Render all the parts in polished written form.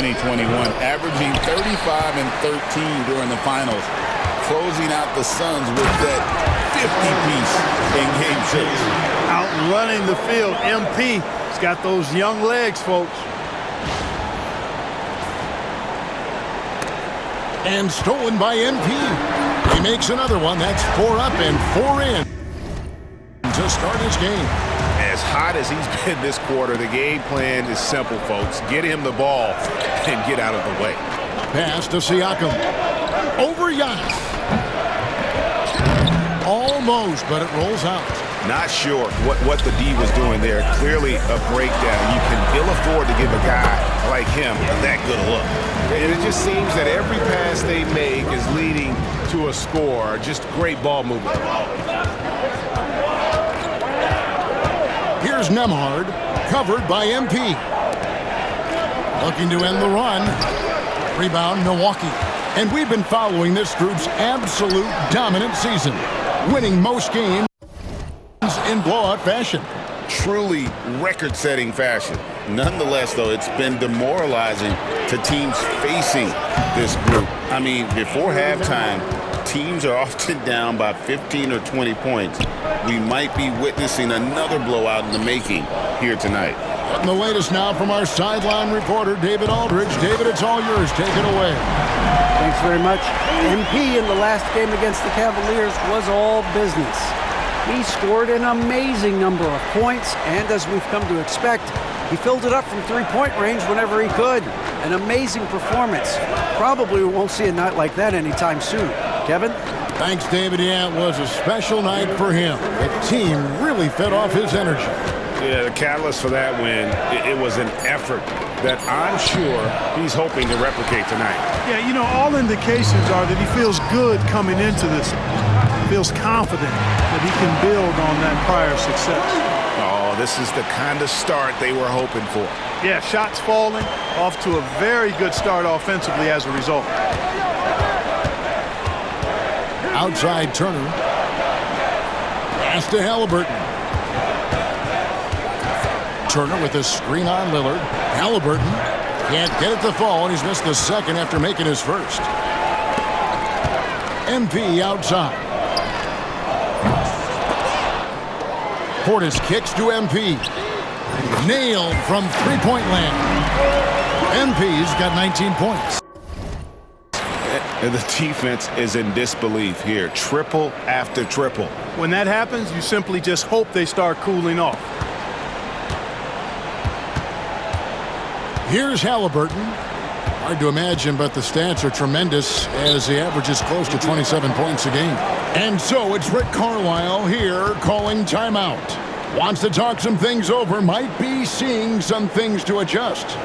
2021, averaging 35 and 13 during the finals, closing out the Suns with that 50-piece in Game 6. Outrunning the field, MP. He's got those young legs, folks. And stolen by MP. He makes another one. That's 4 up and 4 in to start his game. As hot as he's been this quarter, the game plan is simple, folks. Get him the ball and get out of the way. Pass to Siakam. Over Giannis. Almost, but it rolls out. Not sure what the D was doing there. Clearly a breakdown. You can ill afford to give a guy like him that good a look. And it just seems that every pass they make is leading to a score. Just great ball movement. Here's Nembhard, covered by MP. Looking to end the run. Rebound, Milwaukee. And we've been following this group's absolute dominant season, winning most games in blowout fashion. Truly record-setting fashion. Nonetheless, though, it's been demoralizing to teams facing this group. I mean, before halftime, teams are often down by 15 or 20 points. We might be witnessing another blowout in the making here tonight. And the latest now from our sideline reporter, David Aldridge. David, it's all yours. Take it away. Thanks very much. MP in the last game against the Cavaliers was all business. He scored an amazing number of points, and as we've come to expect, he filled it up from three-point range whenever he could. An amazing performance. Probably we won't see a night like that anytime soon. Kevin? Thanks, David. Yeah, it was a special night for him. The team really fed off his energy. Yeah, the catalyst for that win, it was an effort that I'm sure he's hoping to replicate tonight. Yeah, you know, all indications are that he feels good coming into this. Feels confident that he can build on that prior success. Oh, this is the kind of start they were hoping for. Yeah, shots falling, off to a very good start offensively as a result. Outside Turner. Pass to Halliburton. Turner with a screen on Lillard. Halliburton can't get it to fall, and he's missed the second after making his first. MP outside. Portis kicks to MP. Nailed from three-point land. MP's got 19 points. And the defense is in disbelief here. Triple after triple. When that happens, you simply just hope they start cooling off. Here's Halliburton. Hard to imagine, but the stats are tremendous as he averages close to 27 points a game. And so it's Rick Carlisle here calling timeout. Wants to talk some things over, might be seeing some things to adjust.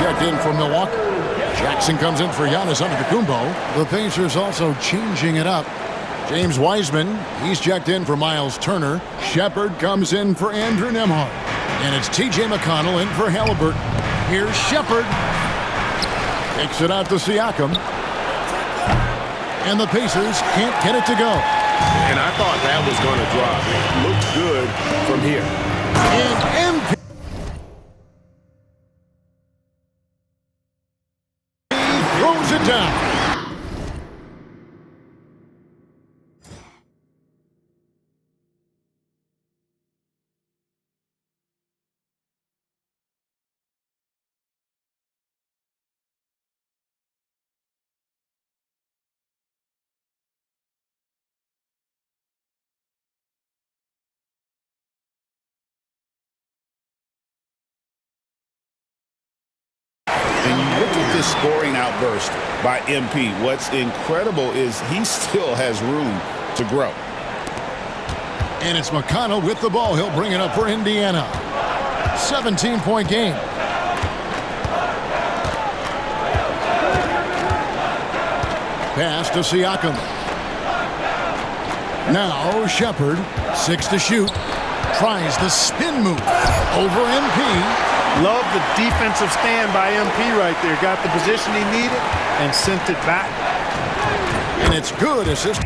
checked in for Milwaukee. Jackson comes in for Giannis Antetokounmpo. The Pacers also changing it up. James Wiseman, he's checked in for Miles Turner. Shepherd comes in for Andrew Nembhard. And it's T.J. McConnell in for Halliburton. Here's Shepherd. Takes it out to Siakam. And the Pacers can't get it to go. And I thought that was going to drop. It looked good from here. And MP throws it down. And you look at this scoring outburst by MP. What's incredible is he still has room to grow. And it's McConnell with the ball. He'll bring it up for Indiana. 17-point game. Pass to Siakam. Now Shepherd, 6 to shoot. Tries the spin move over MP. Love the defensive stand by MP right there. Got the position he needed and sent it back. And it's good assist.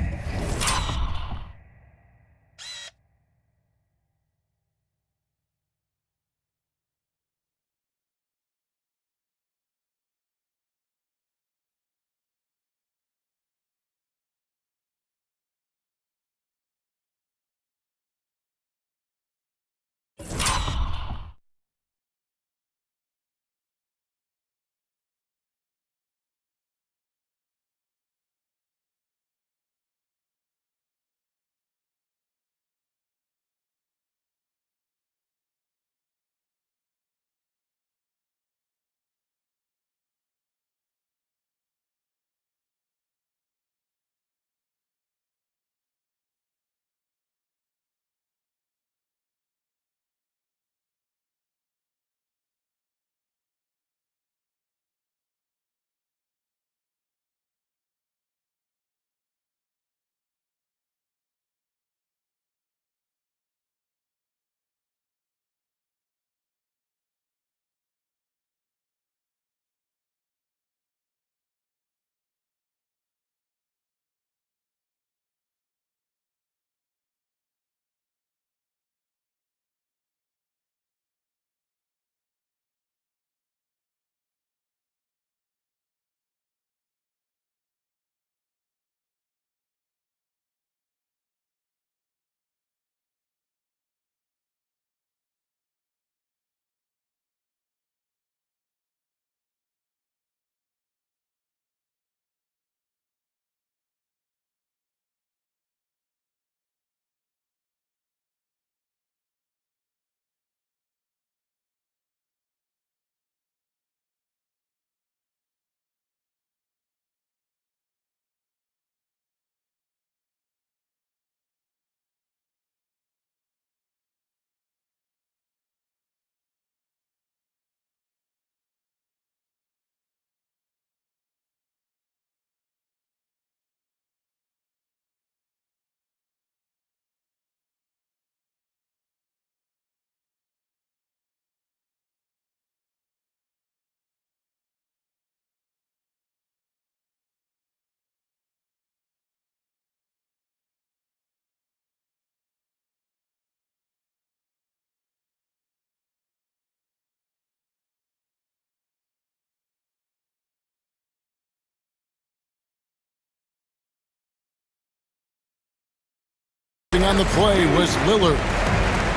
On the play was Lillard.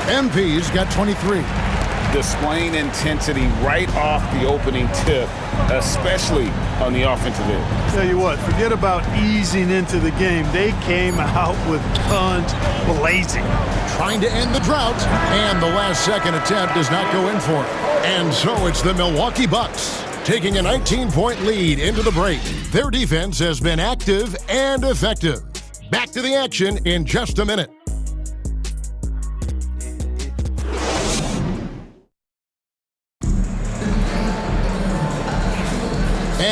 MP's got 23. Displaying intensity right off the opening tip, especially on the offensive end. Tell you what, forget about easing into the game. They came out with guns blazing. Trying to end the drought, and the last-second attempt does not go in for it. And so it's the Milwaukee Bucks taking a 19-point lead into the break. Their defense has been active and effective. Back to the action in just a minute.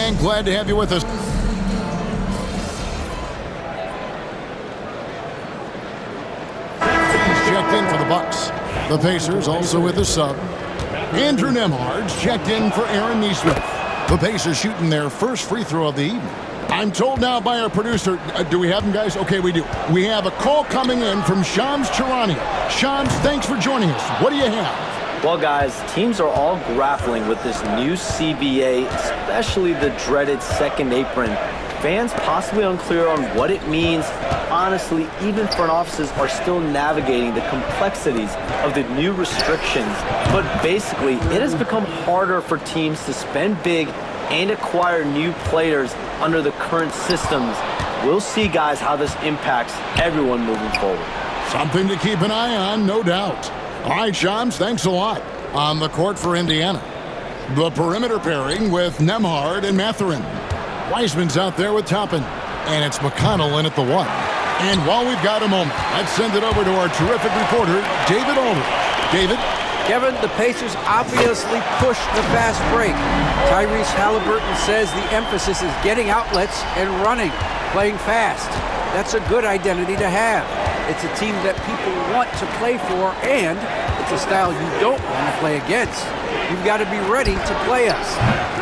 And glad to have you with us. He's checked in for the Bucks. The Pacers also with a sub. Andrew Nembhard's checked in for Aaron Nesmith. The Pacers shooting their first free throw of the evening. I'm told now by our producer, do we have him, guys? Okay, we do. We have a call coming in from Shams Charania. Shams, thanks for joining us. What do you have? Well, guys, teams are all grappling with this new CBA, especially the dreaded second apron. Fans possibly unclear on what it means. Honestly, even front offices are still navigating the complexities of the new restrictions. But basically, it has become harder for teams to spend big and acquire new players under the current systems. We'll see, guys, how this impacts everyone moving forward. Something to keep an eye on, no doubt. All right, Shams, thanks a lot. On the court for Indiana, the perimeter pairing with Nembhard and Mathurin. Wiseman's out there with Toppin, and it's McConnell in at the 1. And while we've got a moment, let's send it over to our terrific reporter, David Aldridge. David? Kevin, the Pacers obviously pushed the fast break. Tyrese Halliburton says the emphasis is getting outlets and running, playing fast. That's a good identity to have. It's a team that people want to play for, and it's a style you don't want to play against. You've got to be ready to play us.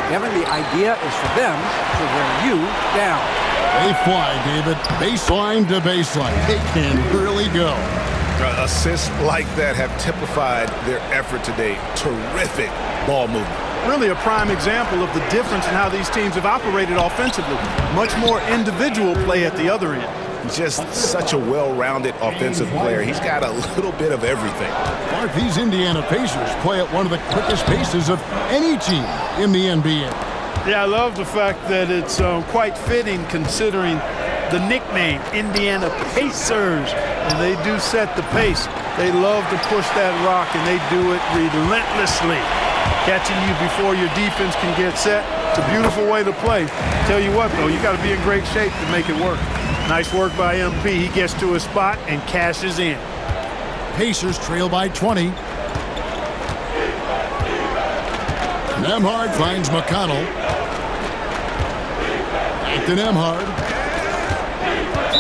Kevin, the idea is for them to wear you down. They fly, David. Baseline to baseline. They can really go. Assists like that have typified their effort today. Terrific ball movement. Really a prime example of the difference in how these teams have operated offensively. Much more individual play at the other end. Just such a well-rounded offensive player. He's got a little bit of everything. Clark, these Indiana Pacers play at one of the quickest paces of any team in the NBA. Yeah, I love the fact that it's quite fitting considering the nickname, Indiana Pacers. And they do set the pace. They love to push that rock, and they do it relentlessly. Catching you before your defense can get set. It's a beautiful way to play. Tell you what, though, you got to be in great shape to make it work. Nice work by MP. He gets to his spot and cashes in. Pacers trail by 20. Nembhard finds McConnell. Back to Nembhard.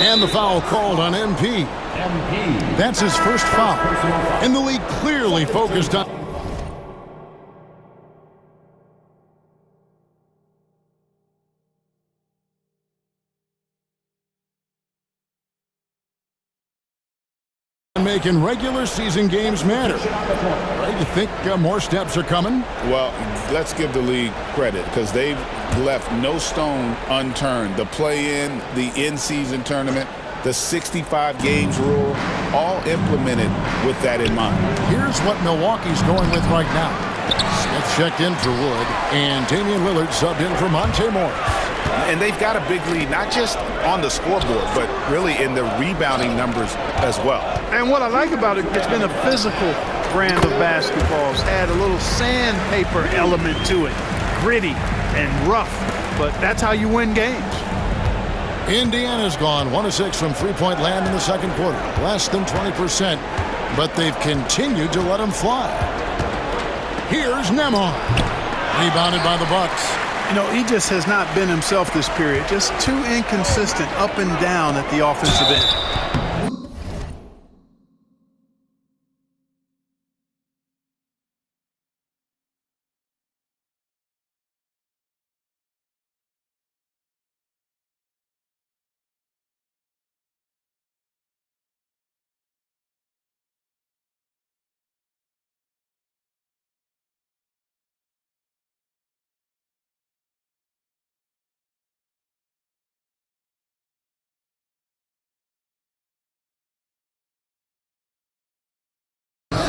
And the foul called on MP. That's his first foul. And the league clearly focused on making regular season games matter. Right? You think more steps are coming? Well, let's give the league credit because they've left no stone unturned. The play-in, the in-season tournament, the 65 games rule, all implemented with that in mind. Here's what Milwaukee's going with right now. Smith checked in for Wood, and Damian Lillard subbed in for Monte Morris. And they've got a big lead, not just on the scoreboard, but really in the rebounding numbers as well. And what I like about it, it's been a physical brand of basketball. It's had a little sandpaper element to it. Gritty and rough, but that's how you win games. Indiana's gone 1 of 6 from three-point land in the second quarter. Less than 20%, but they've continued to let them fly. Here's Nembhard. Rebounded by the Bucks. You know, he just has not been himself this period. Just too inconsistent up and down at the offensive end.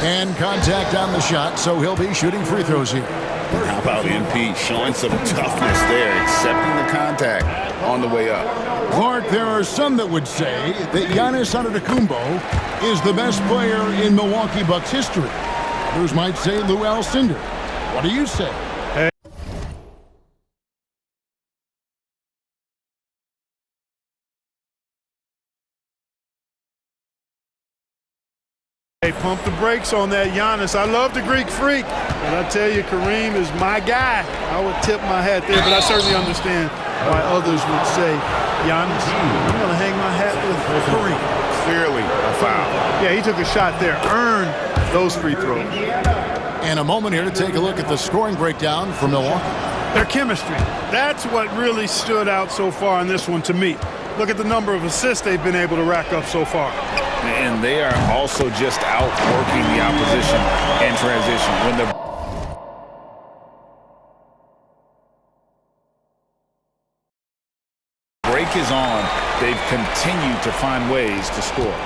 And contact on the shot, so he'll be shooting free throws here. How about MP showing some toughness there, accepting the contact on the way up. Clark, there are some that would say that Giannis Antetokounmpo is the best player in Milwaukee Bucks history. Others might say Lou Alcindor. What do you say? Hey, pump the brakes on that Giannis. I love the Greek Freak, but I tell you, Kareem is my guy. I would tip my hat there, but I certainly understand why others would say, Giannis, I'm going to hang my hat with Kareem. Clearly a foul. Yeah, he took a shot there, earned those free throws. And a moment here to take a look at the scoring breakdown for Milwaukee. Their chemistry, that's what really stood out so far in this one to me. Look at the number of assists they've been able to rack up so far. And they are also just outworking the opposition in transition. When the break is on, they've continued to find ways to score.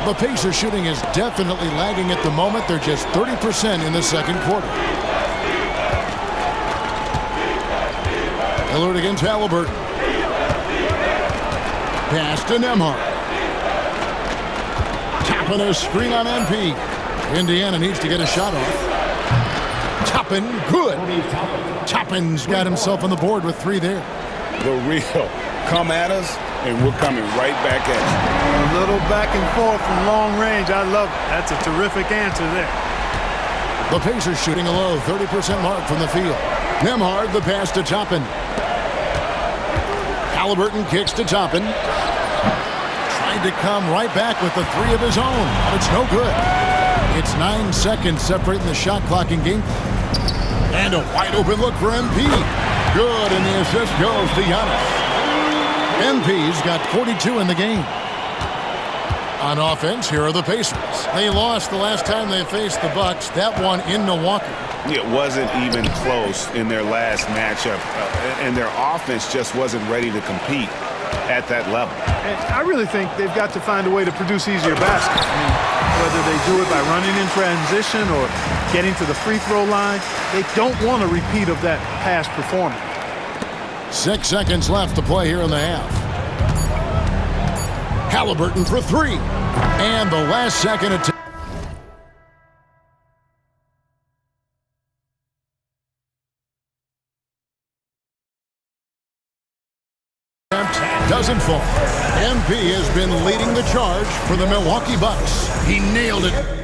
The Pacers shooting is definitely lagging at the moment. They're just 30% in the second quarter. Lillard against Halliburton. Pass to Nembhard. Tapping a screen on MP. Indiana needs to get a shot off. Toppin, good. Toppin's got himself on the board with 3 there. The real come at us, and we're coming right back at you. A little back and forth from long range. I love it. That's a terrific answer there. The Pacers shooting a low 30% mark from the field. Nembhard, the pass to Toppin. Halliburton kicks to Toppin. Trying to come right back with the 3 of his own, but it's no good. It's 9 seconds separating the shot clock in game. And a wide open look for MP. Good, and the assist goes to Giannis. MP's got 42 in the game. On offense, here are the Pacers. They lost the last time they faced the Bucks, that one in Milwaukee. It wasn't even close in their last matchup, and their offense just wasn't ready to compete at that level. And I really think they've got to find a way to produce easier baskets. I mean, whether they do it by running in transition or getting to the free throw line, they don't want a repeat of that past performance. 6 seconds left to play here in the half. Halliburton for 3. And the last second attempt. Doesn't fall. MP has been leading the charge for the Milwaukee Bucks. He nailed it.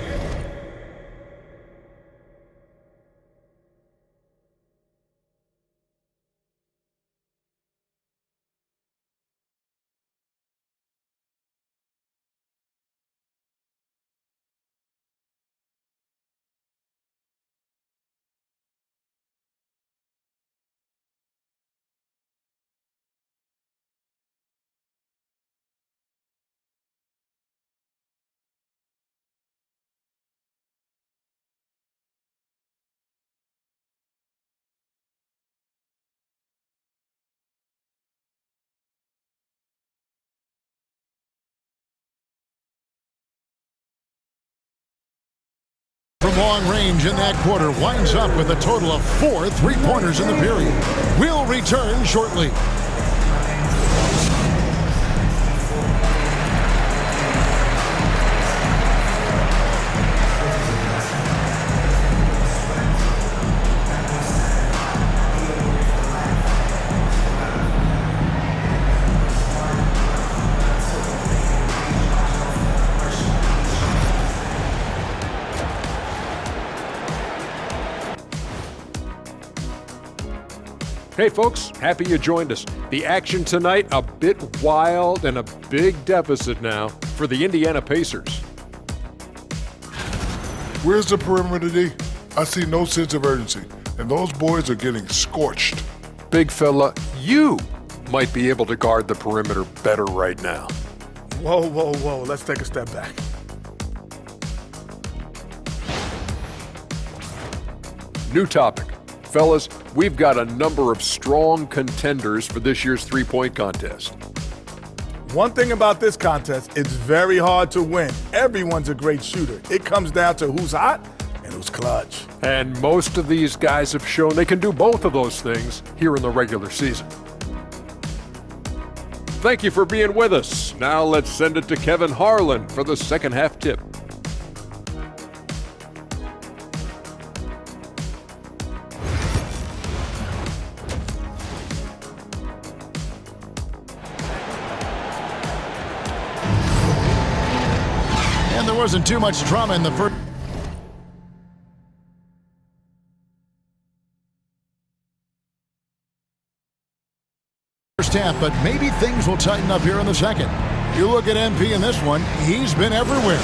From long range in that quarter winds up with a total of 4 3-pointers in the period. We'll return shortly. Hey folks, happy you joined us. The action tonight, a bit wild and a big deficit now for the Indiana Pacers. Where's the perimeter D? I see no sense of urgency, and those boys are getting scorched. Big fella, you might be able to guard the perimeter better right now. Whoa, whoa, whoa. Let's take a step back. New topic. Fellas, we've got a number of strong contenders for this year's three-point contest. One thing about this contest, it's very hard to win. Everyone's a great shooter. It comes down to who's hot and who's clutch. And most of these guys have shown they can do both of those things here in the regular season. Thank you for being with us. Now let's send it to Kevin Harlan for the second half tip. wasn't too much drama in the first half, but maybe things will tighten up here in the second. You look at MP in this one, he's been everywhere.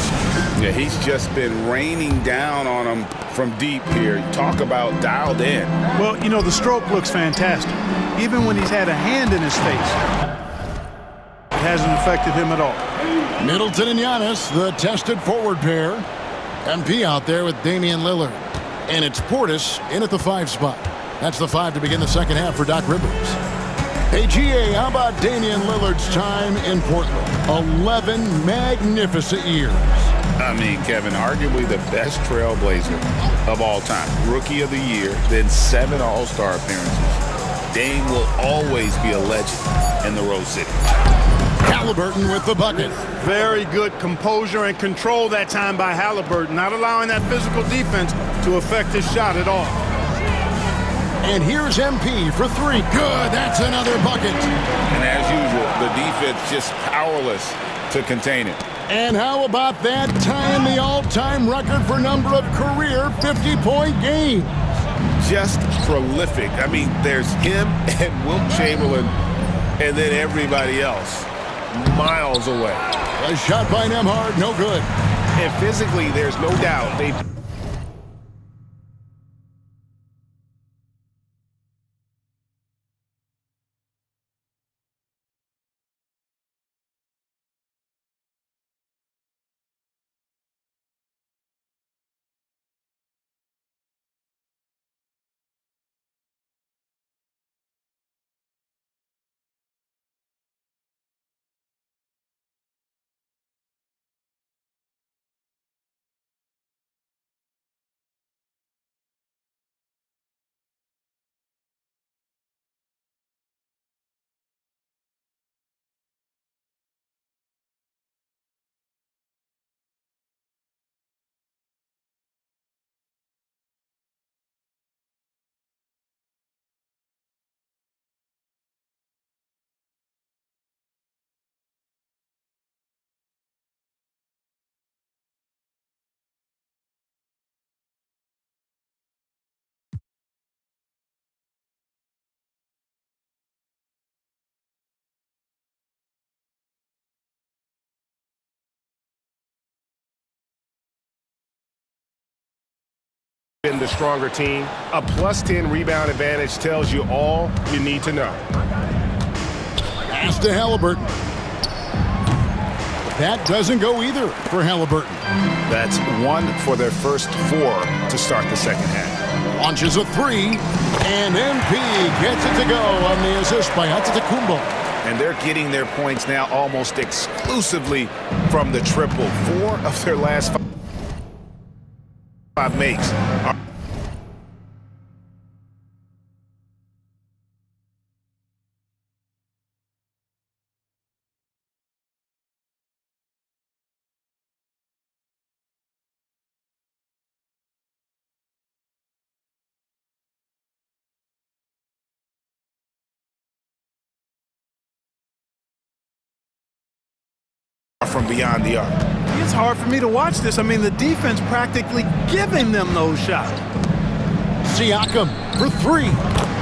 Yeah, he's just been raining down on him from deep here. Talk about dialed in. Well, you know, the stroke looks fantastic. Even when he's had a hand in his face, it hasn't affected him at all. Middleton and Giannis, the tested forward pair. MP out there with Damian Lillard. And it's Portis in at the 5 spot. That's the 5 to begin the second half for Doc Rivers. Hey, GA, how about Damian Lillard's time in Portland? 11 magnificent years. I mean, Kevin, arguably the best trailblazer of all time. Rookie of the year, then 7 All-Star appearances. Dame will always be a legend in the Rose City. Halliburton with the bucket. Very good composure and control that time by Halliburton, not allowing that physical defense to affect his shot at all. And here's MP for 3. Good, that's another bucket. And as usual, the defense just powerless to contain it. And how about that tying the all-time record for number of career 50-point games? Just prolific. I mean, there's him and Wilt Chamberlain and then everybody else miles away. A shot by Nembhard, no good. And physically, there's no doubt they... been the stronger team. A +10 rebound advantage tells you all you need to know. Pass to Halliburton. That doesn't go either for Halliburton. That's 1 for their first 4 to start the second half. Launches a 3, and MP gets it to go on the assist by Antetokounmpo. And they're getting their points now almost exclusively from the triple. 4 of their last 5 makes. From beyond the arc. It's hard for me to watch this. I mean, the defense practically giving them those shots. Siakam for 3.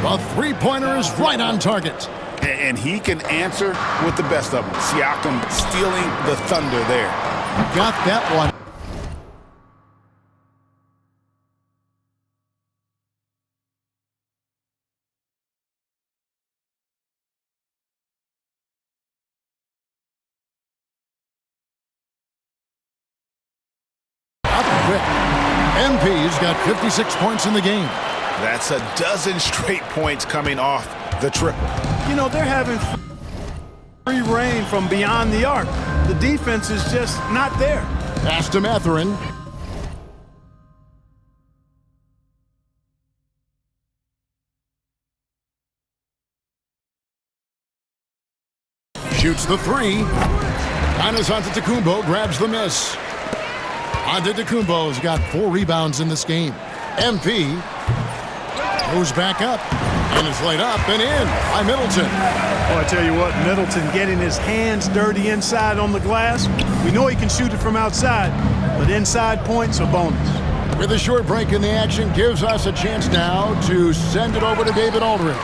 The three-pointer is right on target. And he can answer with the best of them. Siakam stealing the thunder there. Got that one. MP's got 56 points in the game. That's a dozen straight points coming off the triple. You know, they're having free reign from beyond the arc. The defense is just not there. Pass to Mathurin. Shoots the 3. Giannis Antetokounmpo grabs the miss. Antetokounmpo's got 4 rebounds in this game. MP moves back up and is laid up and in by Middleton. Well, I tell you what, Middleton getting his hands dirty inside on the glass. We know he can shoot it from outside, but inside points are bonus. With a short break in the action, gives us a chance now to send it over to David Aldridge.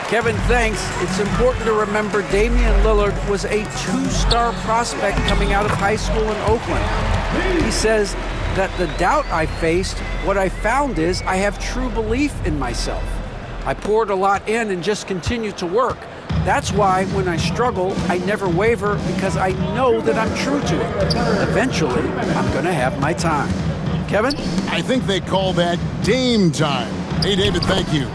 Kevin, thanks. It's important to remember Damian Lillard was a two-star prospect coming out of high school in Oakland. He says that the doubt I faced, what I found is I have true belief in myself. I poured a lot in and just continued to work. That's why when I struggle, I never waver because I know that I'm true to it. Eventually, I'm going to have my time. Kevin? I think they call that Dame time. Hey, David, thank you.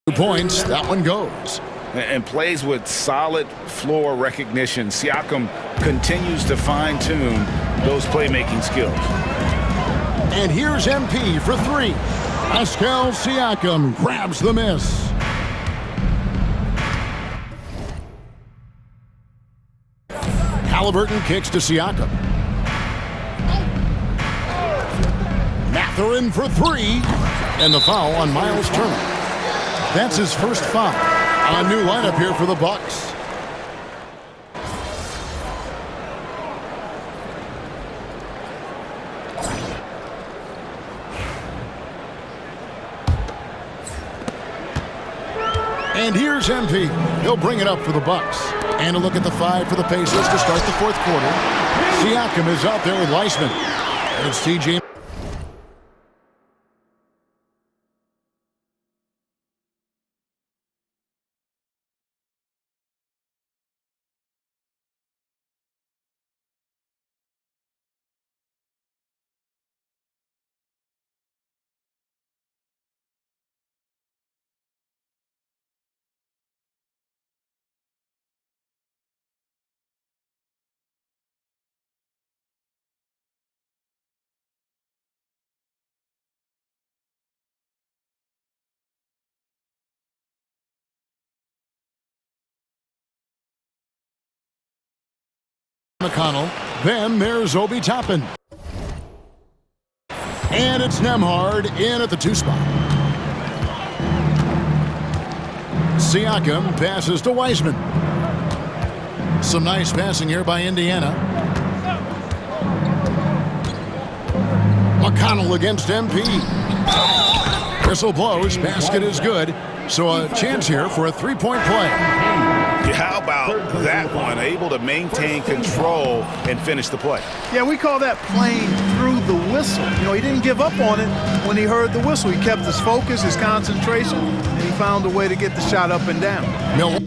2 points, that one goes. And plays with solid floor recognition. Siakam continues to fine-tune those playmaking skills. And here's MP for 3. Pascal Siakam grabs the miss. Halliburton kicks to Siakam. Mathurin for 3. And the foul on Miles Turner. That's his first foul. A new lineup here for the Bucks. And here's MP. He'll bring it up for the Bucks. And a look at the 5 for the Pacers to start the 4th quarter. Siakam is out there with Weissman. And it's TJ. McConnell. Then there's Obi Toppin. And it's Nembhard in at the 2 spot. Siakam passes to Weissman. Some nice passing here by Indiana. McConnell against MP. Whistle blows. Basket is good. So a chance here for a 3-point play. How about that one? Able to maintain control and finish the play. Yeah, we call that playing through the whistle. You know, he didn't give up on it when he heard the whistle. He kept his focus, his concentration, and he found a way to get the shot up and down. Miller.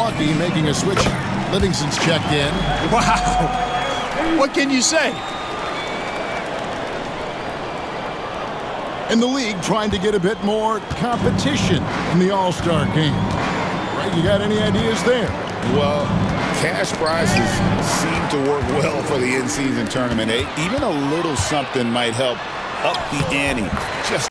Milwaukee making a switch. Livingston's checked in. Wow. What can you say? In the league, trying to get a bit more competition in the All-Star game. Right, you got any ideas there? Well, cash prizes seem to work well for the in-season tournament. Even a little something might help up the ante. Just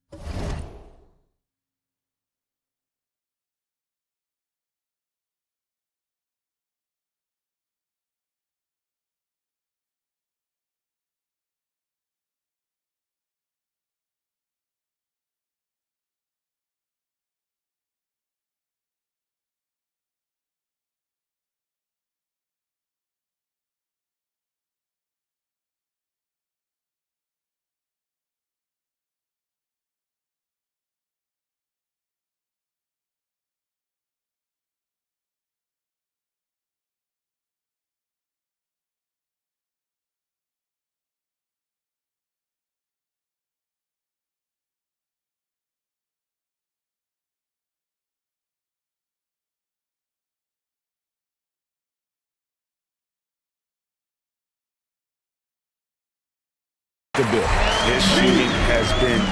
a bit. His shooting has been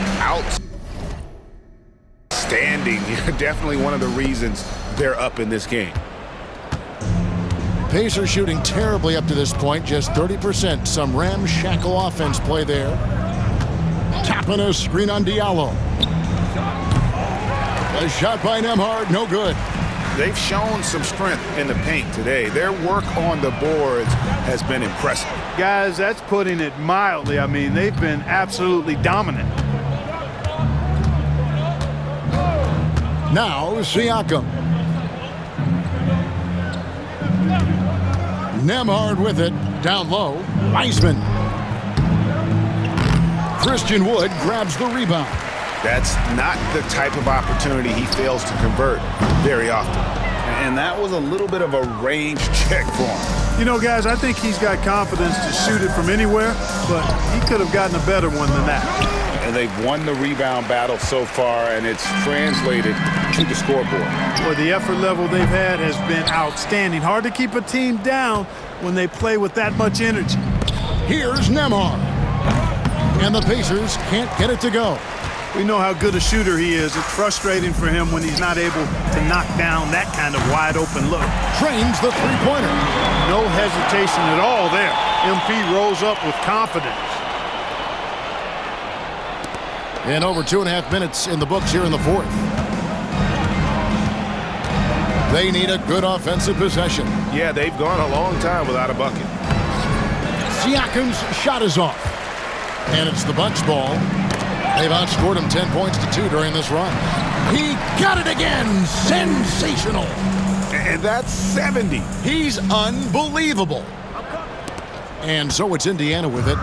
outstanding. Definitely one of the reasons they're up in this game. Pacers shooting terribly up to this point, just 30%. Some ramshackle offense play there. Tapping a screen on Diallo. A shot by Nembhard, no good. They've shown some strength in the paint today. Their work on the boards has been impressive. Guys, that's putting it mildly. I mean, they've been absolutely dominant. Now, Siakam. Nembhard with it, down low. Wiseman. Christian Wood grabs the rebound. That's not the type of opportunity he fails to convert very often. And that was a little bit of a range check for him. You know, guys, I think he's got confidence to shoot it from anywhere, but he could have gotten a better one than that. And they've won the rebound battle so far, and it's translated to the scoreboard. Boy, the effort level they've had has been outstanding. Hard to keep a team down when they play with that much energy. Here's Nembhard. And the Pacers can't get it to go. We know how good a shooter he is. It's frustrating for him when he's not able to knock down that kind of wide-open look. Trains the three-pointer. No hesitation at all there. MP rolls up with confidence. And over 2.5 minutes in the books here in the fourth. They need a good offensive possession. Yeah, they've gone a long time without a bucket. Siakam's shot is off. And it's the Bucks' ball. They've outscored him 10 points to 2 during this run. He got it again! Sensational! And that's 70. He's unbelievable. And so it's Indiana with it.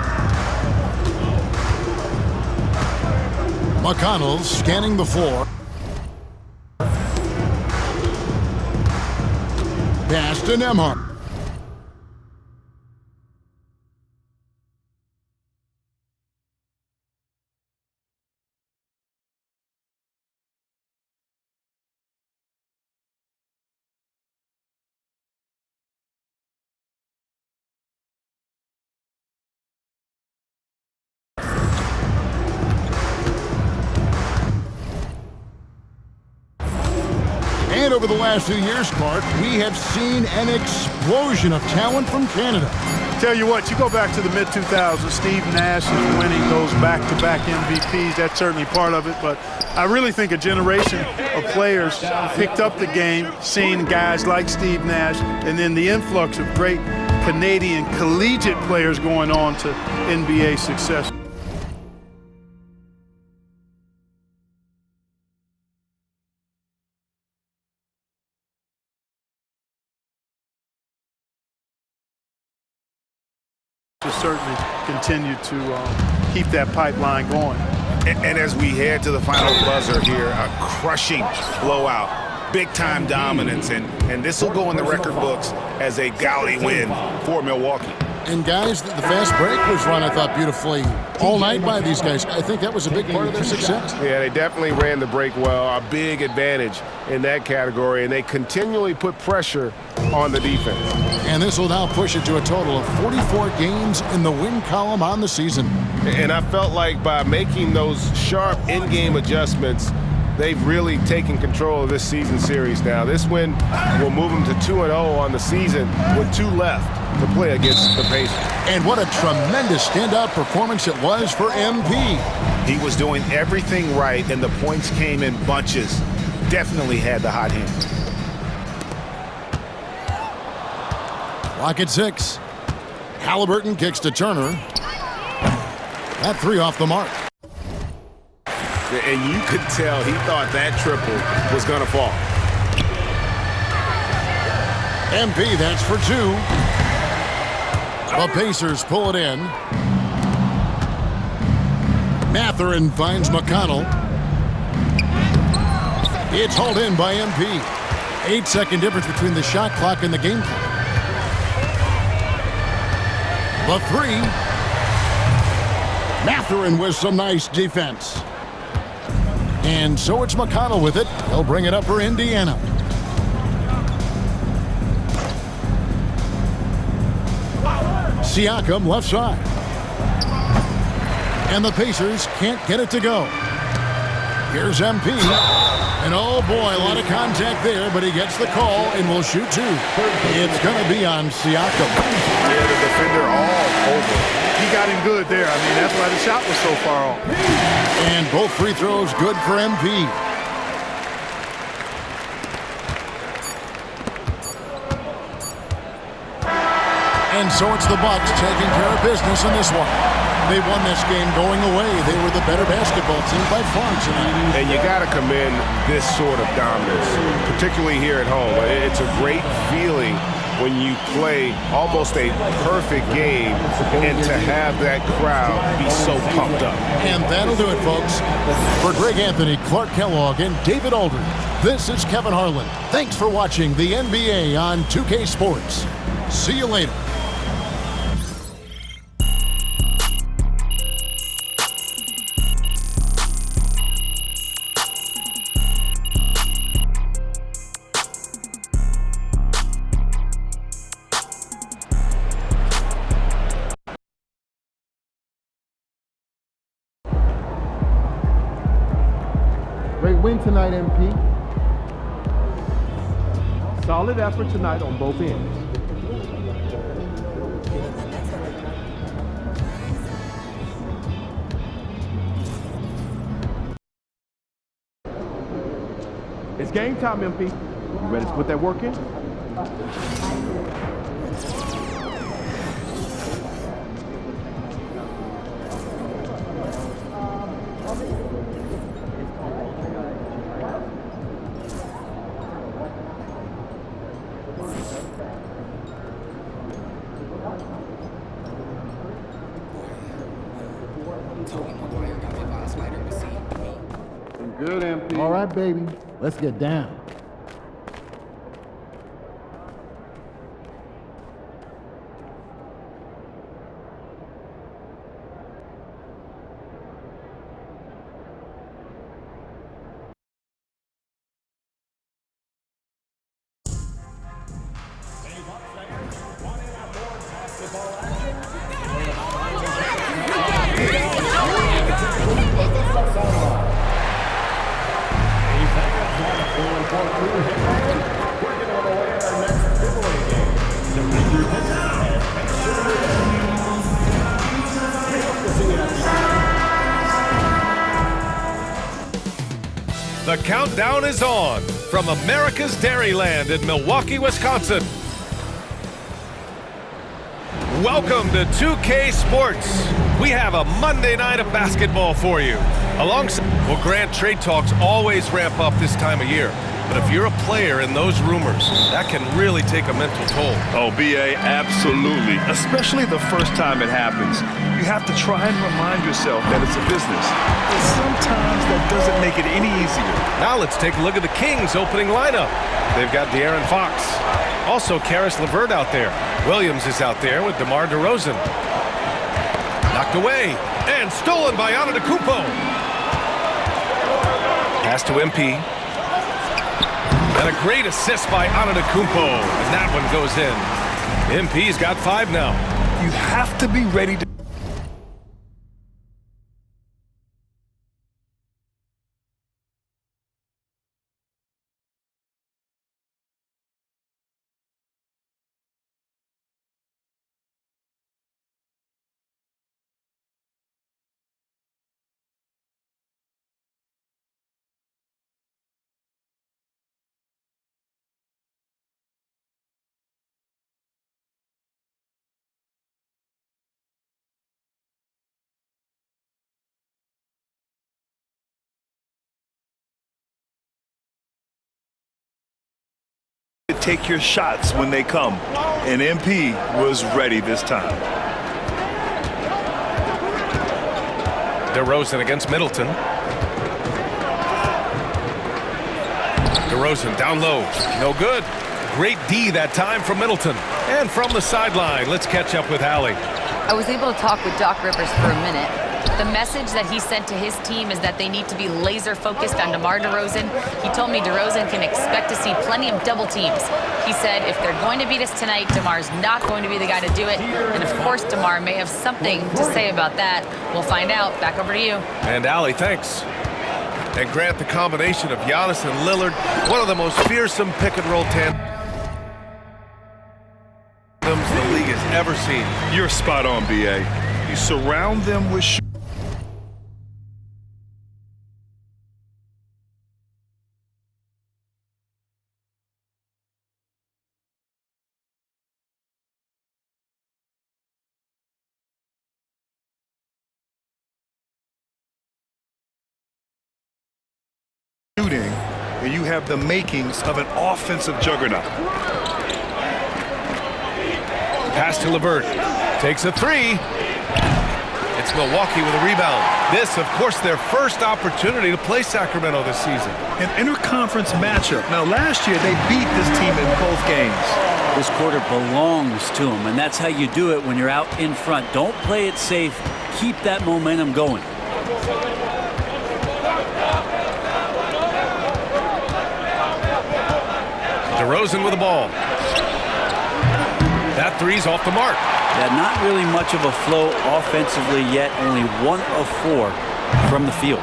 McConnell scanning the floor. Pass to Nembhard. And over the last few years, Clark, we have seen an explosion of talent from Canada. Tell you what, you go back to the mid-2000s, Steve Nash is winning those back-to-back MVPs. That's certainly part of it, but I really think a generation of players picked up the game, seeing guys like Steve Nash, and then the influx of great Canadian collegiate players going on to NBA success. To certainly continue to keep that pipeline going. And as we head to the final buzzer here, a crushing blowout, big-time dominance, and this will go in the record books as a gaudy win for Milwaukee. And guys, the fast break was run, I thought, beautifully all night by these guys. I think that was a big part of their success. Yeah, they definitely ran the break well. A big advantage in that category, and they continually put pressure on the defense. And this will now push it to a total of 44 games in the win column on the season. And I felt like by making those sharp in-game adjustments, they've really taken control of this season series now. This win will move them to 2-0 on the season with 2 left to play against the Pacers. And what a tremendous standout performance it was for MP. He was doing everything right, and the points came in bunches. Definitely had the hot hand. Clock at 6. Halliburton kicks to Turner. That 3 off the mark. And you could tell he thought that triple was going to fall. MP, that's for 2. The Pacers pull it in. Mathurin finds McConnell. It's hauled in by MP. 8-second difference between the shot clock and the game clock. The 3. Mathurin with some nice defense. And so it's McConnell with it. He'll bring it up for Indiana. Siakam left side. And the Pacers can't get it to go. Here's MP. And oh boy, a lot of contact there, but he gets the call and will shoot 2. It's going to be on Siakam. Yeah, the defender all over. He got him good there. I mean, that's why the shot was so far off. And both free throws good for MP. And so it's the Bucks taking care of business in this one. They won this game going away. They were the better basketball team by far tonight. And you got to commend this sort of dominance, particularly here at home. It's a great feeling when you play almost a perfect game and to have that crowd be so pumped up. And that'll do it, folks. For Greg Anthony, Clark Kellogg, and David Aldridge, this is Kevin Harlan. Thanks for watching the NBA on 2K Sports. See you later. Great win tonight, MP. Solid effort tonight on both ends. It's game time, MP. You ready to put that work in? Good, MP. All right, baby. Let's get down. The countdown is on from America's Dairyland in Milwaukee, Wisconsin. Welcome to 2K Sports. We have a Monday night of basketball for you. Alongside, well, Grant, trade talks always ramp up this time of year. But if you're a player in those rumors, that can really take a mental toll. Oh, B.A., absolutely. Especially the first time it happens. You have to try and remind yourself that it's a business. But sometimes that doesn't make it any easier. Now let's take a look at the Kings' opening lineup. They've got De'Aaron Fox. Also, Caris LeVert out there. Williams is out there with DeMar DeRozan. Knocked away and stolen by Antetokounmpo. Pass to MP. And a great assist by Antetokounmpo. And that one goes in. MP's got 5 now. You have to be ready to... take your shots when they come, and MP was ready this time. DeRozan against Middleton. DeRozan down low, no good. Great D that time from Middleton. And from the sideline, let's catch up with Allie. I was able to talk with Doc Rivers for a minute. The message that he sent to his team is that they need to be laser focused on DeMar DeRozan. He told me DeRozan can expect to see plenty of double teams. He said if they're going to beat us tonight, DeMar's not going to be the guy to do it. And of course, DeMar may have something to say about that. We'll find out. Back over to you. And Allie, thanks. And Grant, the combination of Giannis and Lillard, one of the most fearsome pick and roll tandems the league has ever seen. You're spot on, B.A. You surround them with shooting, and you have the makings of an offensive juggernaut. Pass to LeVert. Takes a 3. It's Milwaukee with a rebound. This, of course, their first opportunity to play Sacramento this season. An interconference matchup. Now, last year, they beat this team in both games. This quarter belongs to them, and that's how you do it when you're out in front. Don't play it safe. Keep that momentum going. DeRozan with the ball. That 3's off the mark. Yeah, not really much of a flow offensively yet. Only 1 of 4 from the field.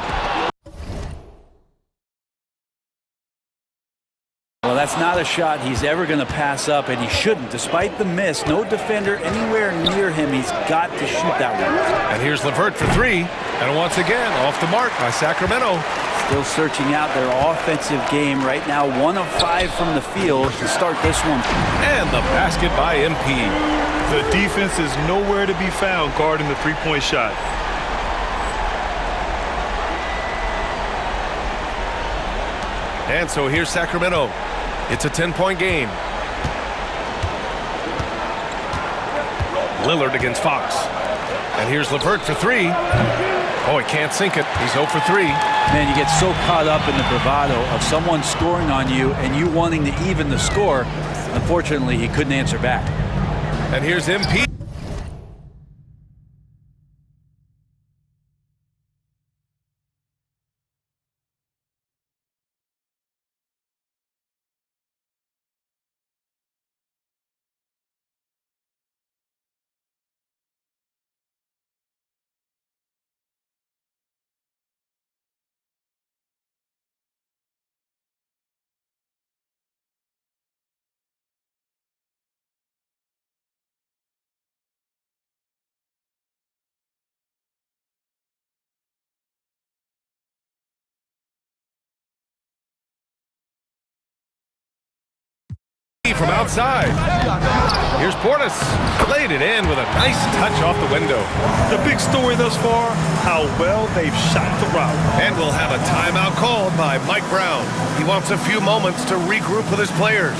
Well, that's not a shot he's ever going to pass up, and he shouldn't. Despite the miss, no defender anywhere near him. He's got to shoot that one. And here's LeVert for 3. And once again, off the mark by Sacramento. Still searching out their offensive game right now. 1 of 5 from the field to start this one. And the basket by MP. The defense is nowhere to be found guarding the three-point shot. And so here's Sacramento. It's a 10-point game. Lillard against Fox. And here's LeVert for 3. Oh, he can't sink it. He's 0 for 3. Man, you get so caught up in the bravado of someone scoring on you and you wanting to even the score. Unfortunately, he couldn't answer back. And here's MP. From outside. Here's Portis. Laid it in with a nice touch off the window. The big story thus far, how well they've shot the route. And we'll have a timeout called by Mike Brown. He wants a few moments to regroup with his players.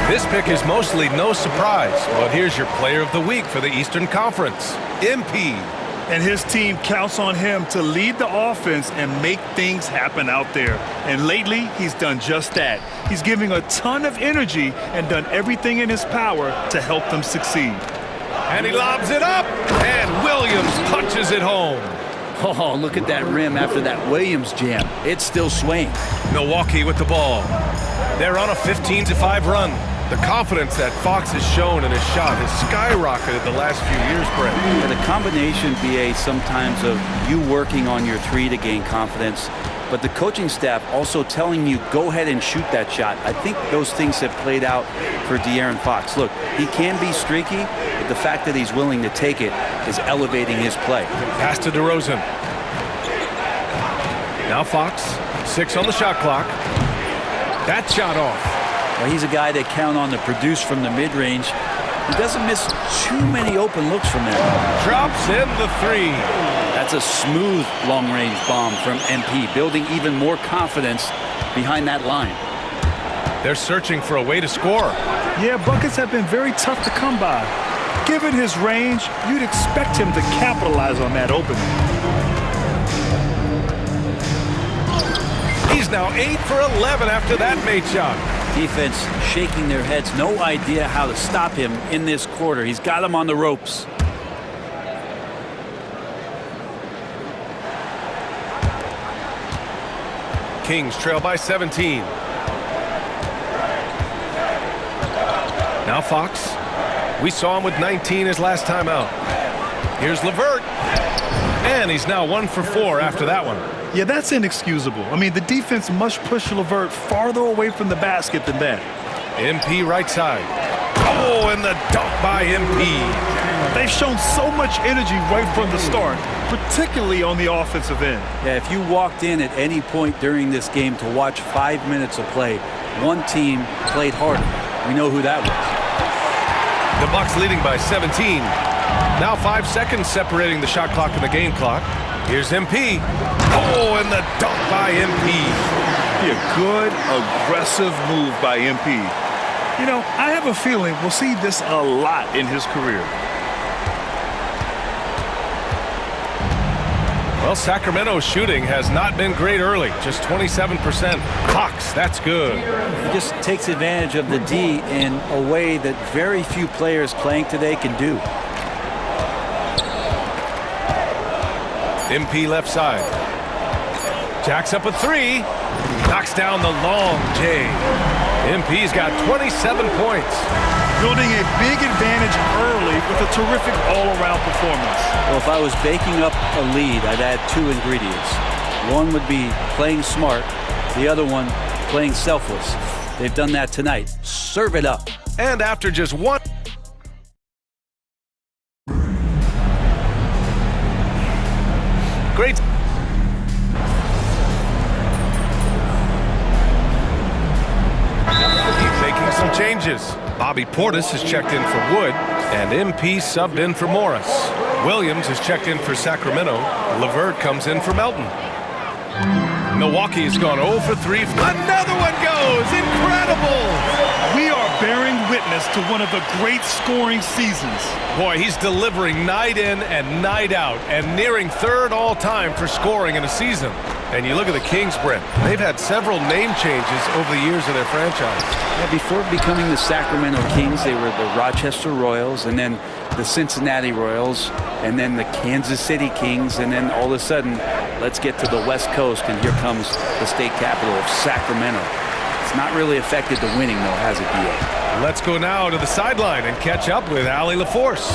This pick is mostly no surprise, but here's your player of the week for the Eastern Conference, MP. And his team counts on him to lead the offense and make things happen out there. And lately, he's done just that. He's giving a ton of energy and done everything in his power to help them succeed. And he lobs it up, and Williams punches it home. Oh, look at that rim after that Williams jam. It's still swaying. Milwaukee with the ball. They're on a 15-5 run. The confidence that Fox has shown in his shot has skyrocketed the last few years, Brett. The combination, BA, sometimes of you working on your three to gain confidence, but the coaching staff also telling you, go ahead and shoot that shot. I think those things have played out for De'Aaron Fox. Look, he can be streaky, but the fact that he's willing to take it is elevating his play. Pass to DeRozan. Now Fox, 6 on the shot clock. That shot off. Well, he's a guy they count on to produce from the mid-range. He doesn't miss too many open looks from there. Drops in the 3. That's a smooth long-range bomb from MP, building even more confidence behind that line. They're searching for a way to score. Yeah, buckets have been very tough to come by. Given his range, you'd expect him to capitalize on that opening. He's now 8 for 11 after that made shot. Defense shaking their heads. No idea how to stop him in this quarter. He's got him on the ropes. Kings trail by 17. Now Fox. We saw him with 19 his last time out. Here's LeVert. And he's now 1 for 4 after that one. Yeah, that's inexcusable. I mean, the defense must push LeVert farther away from the basket than that. MP right side. Oh, and the dunk by MP. They've shown so much energy right from the start, particularly on the offensive end. Yeah, if you walked in at any point during this game to watch 5 minutes of play, one team played harder. We know who that was. The Bucks leading by 17. Now 5 seconds separating the shot clock and the game clock. Here's MP. Oh, and the dunk by MP. A good, aggressive move by MP. You know, I have a feeling we'll see this a lot in his career. Well, Sacramento's shooting has not been great early, just 27%. Fox, that's good. He just takes advantage of the D in a way that very few players playing today can do. MP left side. Jacks up a 3. Knocks down the long J. MP's got 27 points. Building a big advantage early with a terrific all-around performance. Well, if I was baking up a lead, I'd add 2 ingredients. One would be playing smart. The other one, playing selfless. They've done that tonight. Serve it up. And after just 1. Great. He's making some changes. Bobby Portis has checked in for Wood, and MP subbed in for Morris. Williams has checked in for Sacramento. LeVert comes in for Melton. Milwaukee has gone 0 for 3. Another one goes! Incredible! We are bearing witness to one of the great scoring seasons. Boy, he's delivering night in and night out and nearing 3rd all-time for scoring in a season. And you look at the Kings, Brent. They've had several name changes over the years of their franchise. Yeah, before becoming the Sacramento Kings, they were the Rochester Royals, and then the Cincinnati Royals, and then the Kansas City Kings, and then all of a sudden, let's get to the West Coast, and here comes the state capital of Sacramento. It's not really affected the winning, though, has it, D.A.? Let's go now to the sideline and catch up with Allie LaForce.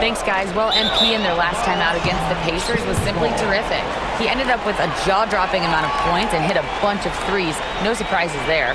Thanks, guys. Well, MP in their last time out against the Pacers was simply terrific. He ended up with a jaw-dropping amount of points and hit a bunch of threes. No surprises there.